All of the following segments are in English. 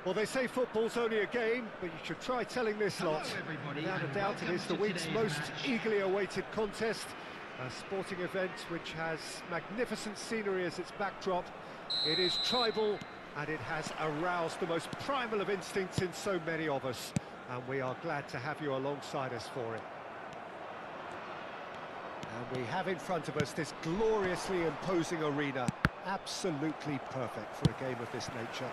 Well, they say football's only a game, but you should try telling this lot. Without a doubt, it is the week's most eagerly awaited contest. A sporting event which has magnificent scenery as its backdrop. It is tribal, and it has aroused the most primal of instincts in so many of us. And we are glad to have you alongside us for it. And we have in front of us this gloriously imposing arena. Absolutely perfect for a game of this nature.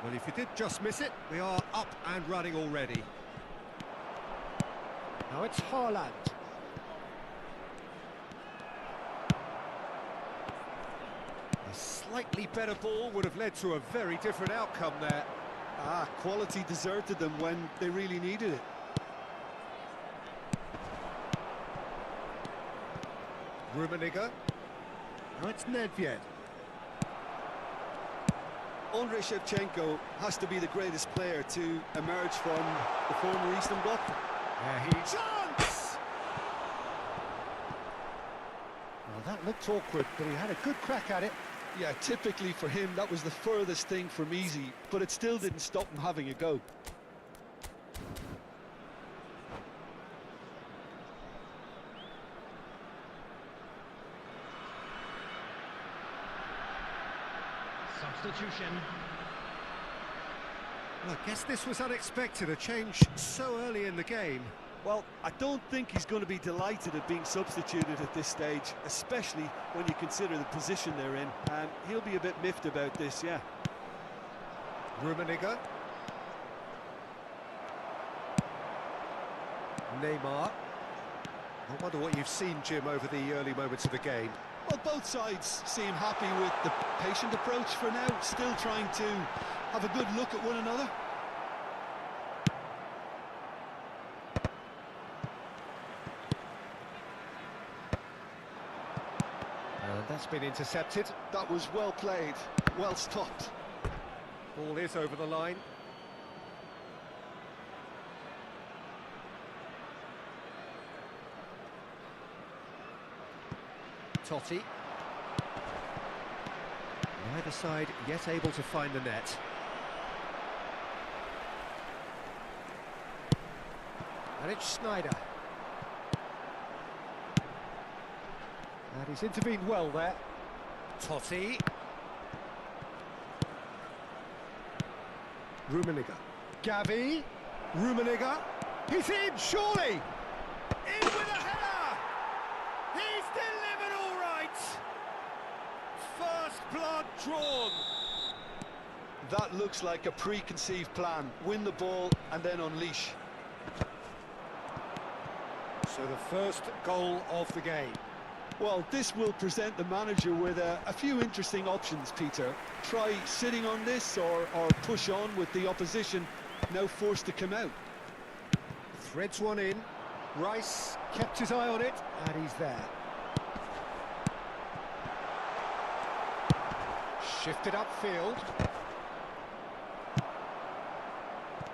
Well, if you did just miss it, we are up and running already. Now it's Haaland. A slightly better ball would have led to a very different outcome there. Quality deserted them when they really needed it. Rummenigge. Now it's Nedved. Andrei Shevchenko has to be the greatest player to emerge from the former Eastern Bloc. Chance! Well, that looked awkward, but he had a good crack at it. Yeah, typically for him, that was the furthest thing from easy, but it still didn't stop him having a go. Substitution. Well, I guess this was unexpected, a change so early in the game. Well, I don't think he's going to be delighted at being substituted at this stage, especially when you consider the position they're in. And he'll be a bit miffed about this, yeah. Rummenigge. Neymar. I wonder what you've seen, Jim, over the early moments of the game. Well, both sides seem happy with the patient approach for now, still trying to have a good look at one another. And that's been intercepted. That was well played, well stopped. Ball is over the line. Totti. Neither side yet able to find the net. And it's Schneider. And he's intervened well there. Totti. Rummenigge. Gavi. Rummenigge. He's in, surely! In with a header! He's delivered all right! First blood drawn. That looks like a preconceived plan. Win the ball and then unleash. So the first goal of the game. Well, this will present the manager with a few interesting options, Peter. Try sitting on this or push on with the opposition now forced to come out. Threads one in. Rice kept his eye on it, and he's there. Shifted upfield.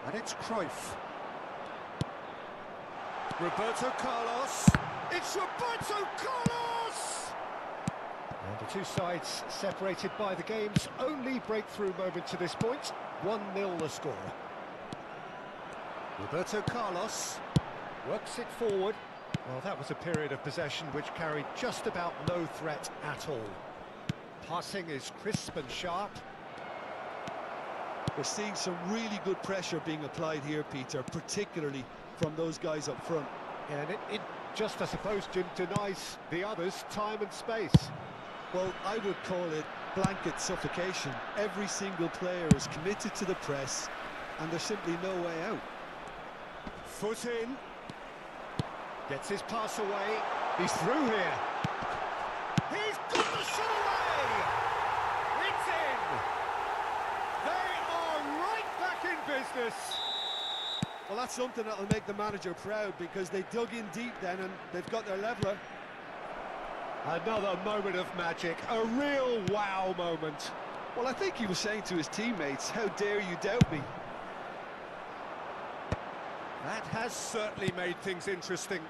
And it's Cruyff. Roberto Carlos. It's Roberto Carlos! And the two sides separated by the game's only breakthrough moment to this point. 1-0 the score. Roberto Carlos works it forward. Well, that was a period of possession which carried just about no threat at all. Passing is crisp and sharp. We're seeing some really good pressure being applied here, Peter, particularly from those guys up front. And it just, I suppose, Jim, denies the others time and space. Well, I would call it blanket suffocation. Every single player is committed to the press, and there's simply no way out. Foot in. Gets his pass away. He's through here. He's got the shot away! It's in! They are right back in business. Well, that's something that'll make the manager proud, because they dug in deep then and they've got their leveller. Another moment of magic, a real wow moment. Well, I think he was saying to his teammates, how dare you doubt me? That has certainly made things interesting.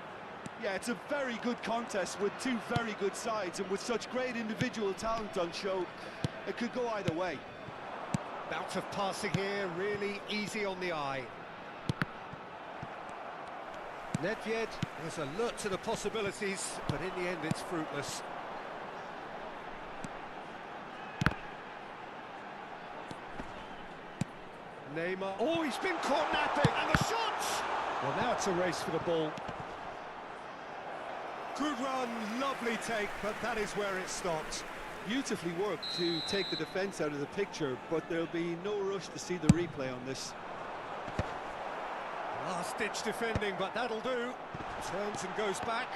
Yeah, it's a very good contest with two very good sides, and with such great individual talent on show, it could go either way. Bout of passing here, really easy on the eye. Nedved is alert to the possibilities, but in the end it's fruitless. Neymar, oh, he's been caught napping, and the shot! Well, now it's a race for the ball. Good run, lovely take, but that is where it stopped. Beautifully worked to take the defence out of the picture, but there'll be no rush to see the replay on this. Last-ditch defending, but that'll do. Turns and goes back.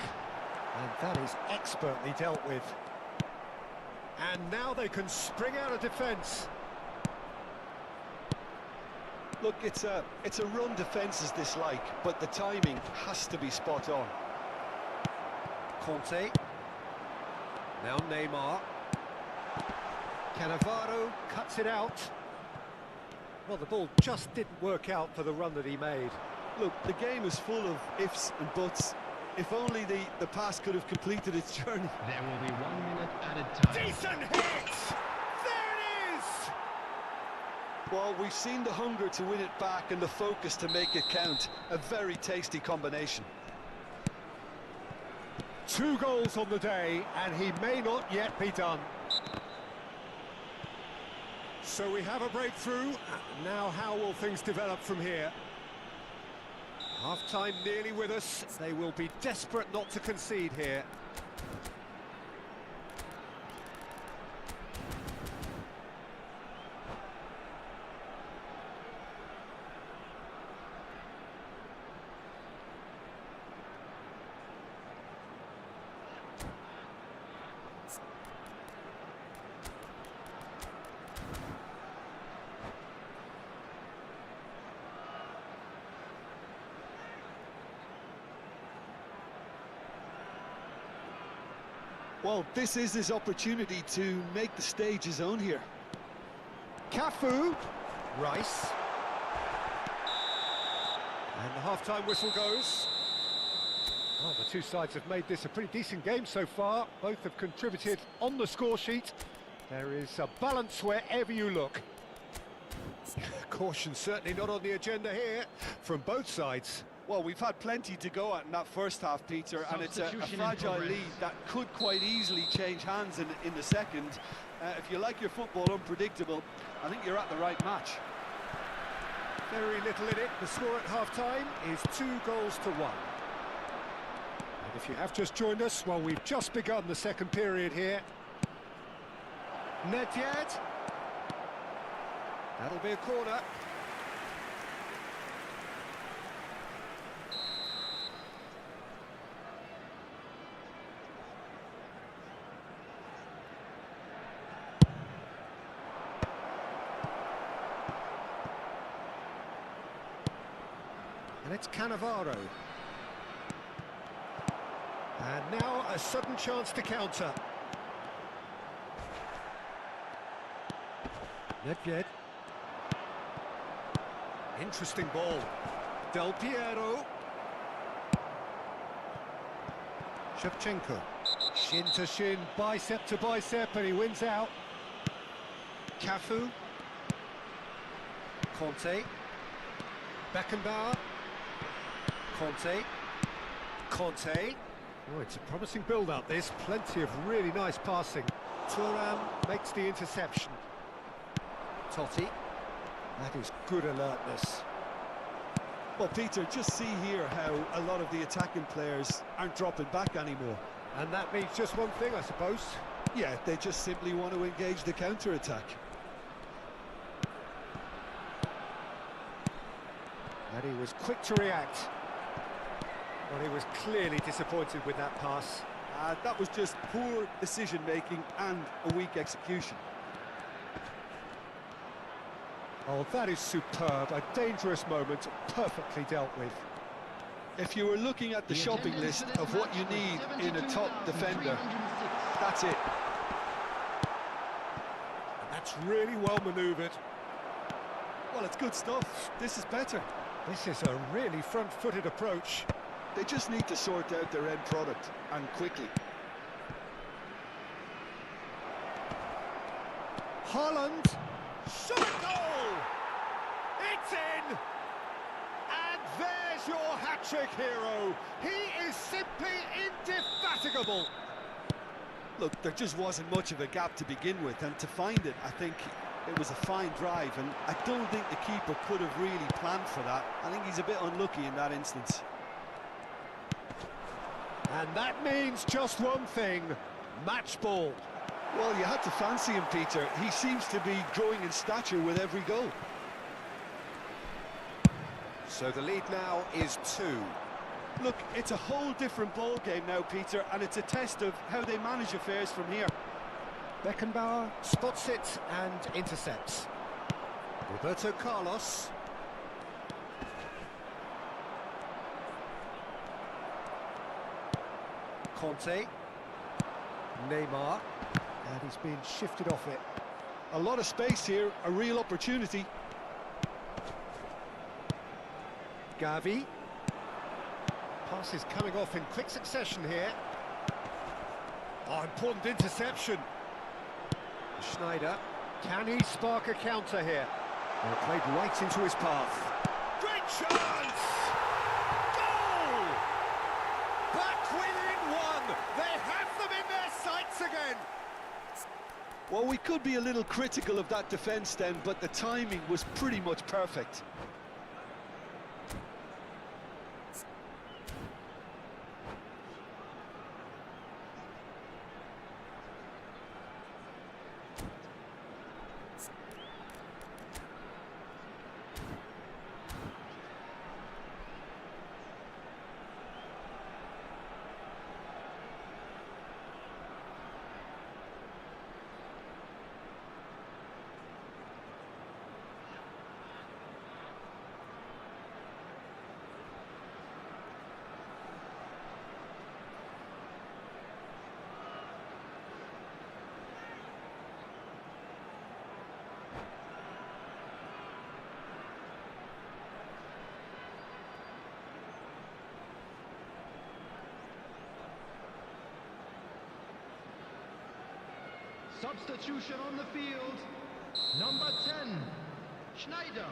And that is expertly dealt with. And now they can spring out of defence. Look, it's a run defence is dislike, but the timing has to be spot on. Conte. Now Neymar. Cannavaro cuts it out. Well, the ball just didn't work out for the run that he made. Look, the game is full of ifs and buts. If only the pass could have completed its journey. There will be 1 minute added time. Decent hit! There it is! Well, we've seen the hunger to win it back and the focus to make it count. A very tasty combination. 2 goals on the day, and he may not yet be done. So we have a breakthrough. Now how will things develop from here? Half-time nearly with us. They will be desperate not to concede here. Well, this is his opportunity to make the stage his own here. Cafu, Rice. And the half-time whistle goes. Well, the two sides have made this a pretty decent game so far. Both have contributed on the score sheet. There is a balance wherever you look. Caution certainly not on the agenda here from both sides. Well, we've had plenty to go at in that first half, Peter, and it's a fragile lead that could quite easily change hands in the second. If you like your football unpredictable, I think you're at the right match. Very little in it. The score at half-time is 2 goals to 1. And if you have just joined us, well, we've just begun the second period here. Nedved. That'll be a corner. And it's Cannavaro. And now a sudden chance to counter. Nedved. Interesting ball. Del Piero. Shevchenko. Shin to shin, bicep to bicep, and he wins out. Cafu. Conte. Beckenbauer. Conte. Oh, it's a promising build-up, this. Plenty of really nice passing. Thuram makes the interception. Totti. That is good alertness. Well, Peter, just see here how a lot of the attacking players aren't dropping back anymore. And that means just one thing, I suppose. Yeah, they just simply want to engage the counter-attack. And he was quick to react. Well, he was clearly disappointed with that pass. That was just poor decision-making and a weak execution. Oh, that is superb. A dangerous moment, perfectly dealt with. If you were looking at the shopping list of what you need in a top defender, that's it. And that's really well manoeuvred. Well, it's good stuff. This is better. This is a really front-footed approach. They just need to sort out their end product, and quickly. Haaland. Shot goal! It's in! And there's your hat-trick hero. He is simply indefatigable. Look, there just wasn't much of a gap to begin with, and to find it, I think it was a fine drive, and I don't think the keeper could have really planned for that. I think he's a bit unlucky in that instance. And that means just one thing, match ball. Well, you had to fancy him, Peter. He seems to be growing in stature with every goal. So the lead now is 2. Look, it's a whole different ball game now, Peter, and it's a test of how they manage affairs from here. Beckenbauer spots it and intercepts. Roberto Carlos. Conte. Neymar. And he's been shifted off it. A lot of space here, a real opportunity. Gavi. Passes coming off in quick succession here. Oh, important interception. Schneider. Can he spark a counter here? Well, played right into his path. Great chance! Goal! Back within 1. They have them in their sights again. Well, we could be a little critical of that defence then, but the timing was pretty much perfect. Substitution on the field. Number 10, Schneider.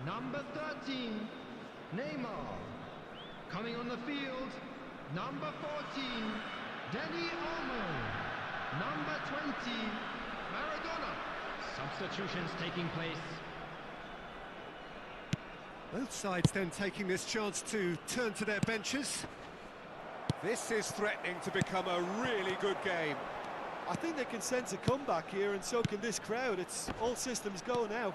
Number 13, Neymar. Coming on the field, number 14, Dani Olmo. Number 20, Maradona. Substitutions taking place. Both sides then taking this chance to turn to their benches. This is threatening to become a really good game. I think they can sense a comeback here, and so can this crowd. It's all systems go now.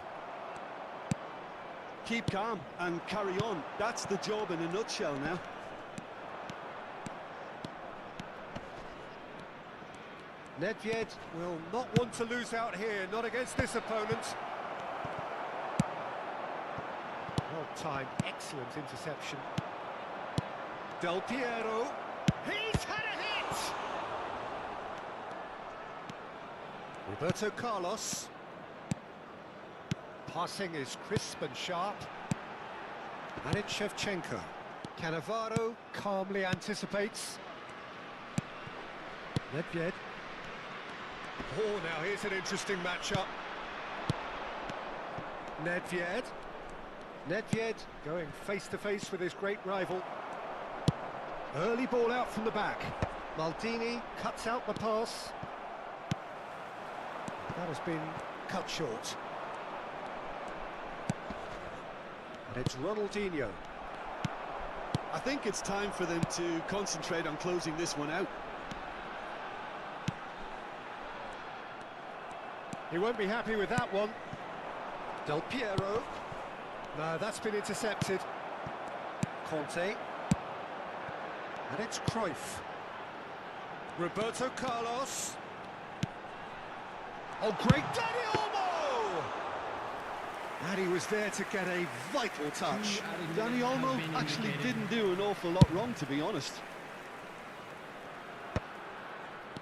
Keep calm and carry on. That's the job in a nutshell now. Nedved will not want to lose out here, not against this opponent. Well-timed, excellent interception. Del Piero. He's had a hit! Roberto Carlos. Passing is crisp and sharp. And it's Shevchenko. Cannavaro calmly anticipates. Nedved. Oh, now here's an interesting matchup. Nedved. Nedved going face-to-face with his great rival. Early ball out from the back. Maldini cuts out the pass. That has been cut short. And it's Ronaldinho. I think it's time for them to concentrate on closing this one out. He won't be happy with that one. Del Piero. No, that's been intercepted. Conte. And it's Cruyff. Roberto Carlos. Oh, great Dani Olmo! And he was there to get a vital touch. Dani Olmo actually didn't do an awful lot wrong, to be honest.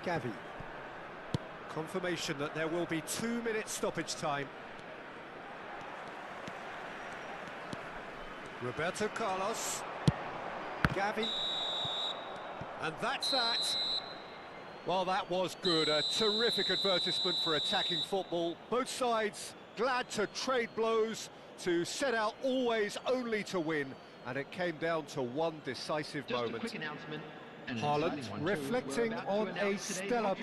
Gavi. Confirmation that there will be 2 minutes stoppage time. Roberto Carlos. Gavi. And that's that. Well, that was good. A terrific advertisement for attacking football. Both sides glad to trade blows, to set out always only to win, and it came down to one decisive moment. Just a quick announcement. Haaland reflecting on a stellar performance.